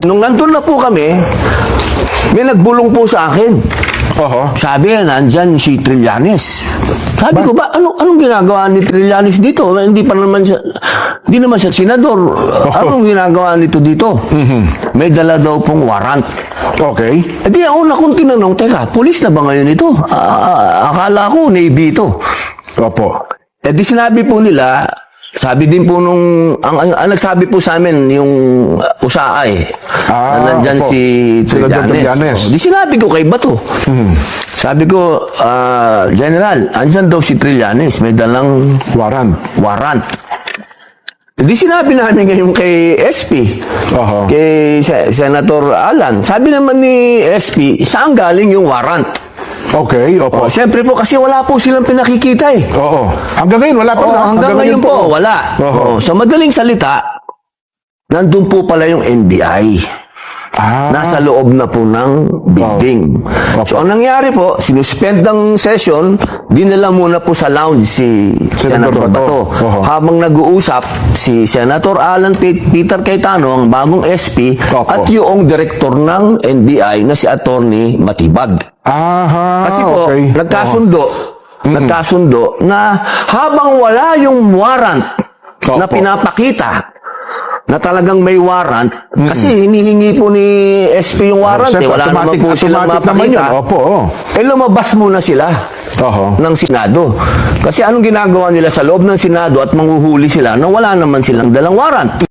Nung nandun na po kami, may nagbulong po sa akin. Oho. Sabi na, nandyan si Trillanes. Sabi ko, anong ginagawa ni Trillanes dito? Hindi naman siya senador. Anong ginagawa nito dito? May dala daw pong warrant. Okay. E di, una kong tinanong, teka, pulis na ba ngayon ito? Akala ko, Navy ito. Opo. E di sinabi po nila, sabi din po ang nagsabi po sa amin yung USAA na nandyan opo. si Senador Trillanes. Trillanes. Di sinabi ko kay Bato. Sabi ko, General, andyan daw si Trillanes, may dalang warrant. Di sinabi namin ngayon kay SP, Oho. kay Senator Alan. Sabi naman ni SP, saan galing yung warrant? Okay, opo. Siyempre po, kasi wala po silang pinakikita eh. Oo. Hanggang ngayon, wala pa na. Hanggang ngayon po, wala. Oho. Sa madaling salita, nandun po pala yung NBI. Nasa loob na po ng building. So, ang nangyari po, sinuspend ng session, dinala muna po sa lounge si Senator Bato. Habang nag-uusap, si Senator Alan Peter Cayetano, ang bagong SP, at yung director ng NBI na si Attorney Matibag. Kasi po, okay. nagkasundo na habang wala yung warrant na pinapakita na talagang may warrant, kasi hinihingi po ni SP yung warrant, wala naman po silang mapakita. Lumabas muna sila ng Senado. Kasi anong ginagawa nila sa loob ng Senado at manghuhuli sila na wala naman silang dalang warrant.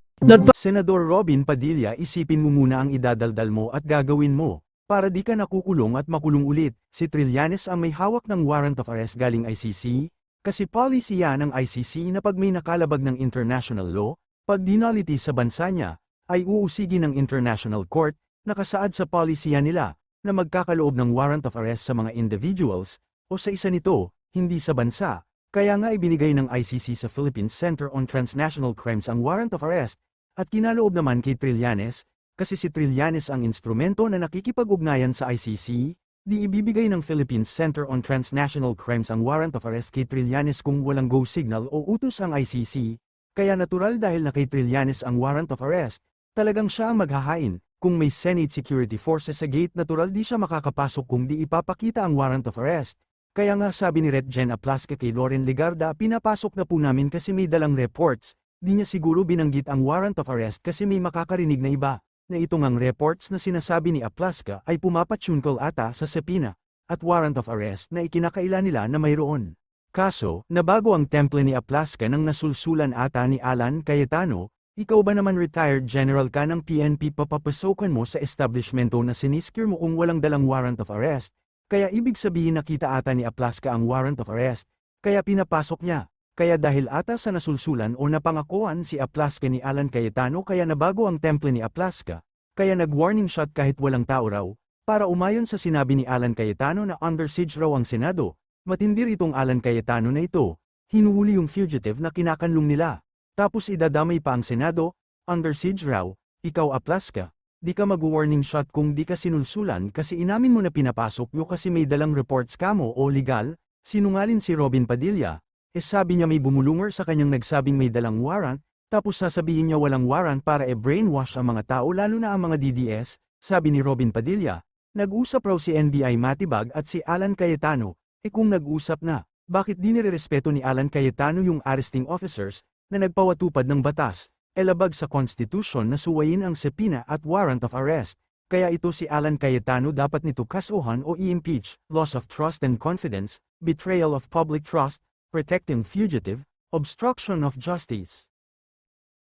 Senador Robin Padilla, isipin mo muna ang idadaldal mo at gagawin mo, para di ka nakukulong at makulong ulit. Si Trillanes ang may hawak ng warrant of arrest galing ICC, kasi policy yan ng ICC na pag may nakalabag ng international law, pag dinaliti sa bansa niya, ay uusigin ng International Court, nakasaad sa policy nila, na magkakaloob ng warrant of arrest sa mga individuals, o sa isa nito, hindi sa bansa. Kaya nga ibinigay ng ICC sa Philippines Center on Transnational Crimes ang warrant of arrest, at kinaloob naman kay Trillanes, kasi si Trillanes ang instrumento na nakikipag-ugnayan sa ICC, di ibibigay ng Philippines Center on Transnational Crimes ang warrant of arrest kay Trillanes kung walang go signal o utos ang ICC. Kaya natural dahil na kay Trillanes ang warrant of arrest, talagang siya ang maghahain. Kung may Senate Security Forces sa gate, natural di siya makakapasok kung di ipapakita ang warrant of arrest. Kaya nga sabi ni Ret. Jen Aplasca kay Loren Legarda, pinapasok na po namin kasi may dalang reports. Di niya siguro binanggit ang warrant of arrest kasi may makakarinig na iba, na itong ang reports na sinasabi ni Aplasca ay pumapatsyunkol ata sa subpoena, at warrant of arrest na ikinakaila nila na mayroon. Kaso, nabago ang temple ni Aplasca nang nasulsulan ata ni Alan Cayetano. Ikaw ba naman retired general ka ng PNP, papapasokan mo sa establishmento na siniskir mo kung walang dalang warrant of arrest? Kaya ibig sabihin nakita ata ni Aplasca ang warrant of arrest, kaya pinapasok niya. Kaya dahil ata sa nasulsulan o napangakuan si Aplasca ni Alan Cayetano, kaya nabago ang temple ni Aplasca, kaya nag-warning shot kahit walang tao raw, para umayon sa sinabi ni Alan Cayetano na under siege raw ang Senado. Matindir itong Alan Cayetano na ito, hinuhuli yung fugitive na kinakanlong nila. Tapos idadamay pa ang Senado, under siege raw, ikaw Aplasca, di ka mag-warning shot kung di ka sinulsulan kasi inamin mo na pinapasok yo kasi may dalang reports ka mo o legal. Sinungalin si Robin Padilla, sabi niya may bumulunger sa kanyang nagsabing may dalang warrant, tapos sasabihin niya walang warrant para brainwash ang mga tao lalo na ang mga DDS, sabi ni Robin Padilla. Nag-usap raw si NBI Matibag at si Alan Cayetano. Kung nag-usap na, bakit di nirerespeto ni Alan Cayetano yung arresting officers na nagpawatupad ng batas, labag sa Constitution na suwayin ang subpoena at warrant of arrest? Kaya ito si Alan Cayetano dapat nito kasuhan o i-impeach, loss of trust and confidence, betrayal of public trust, protecting fugitive, obstruction of justice.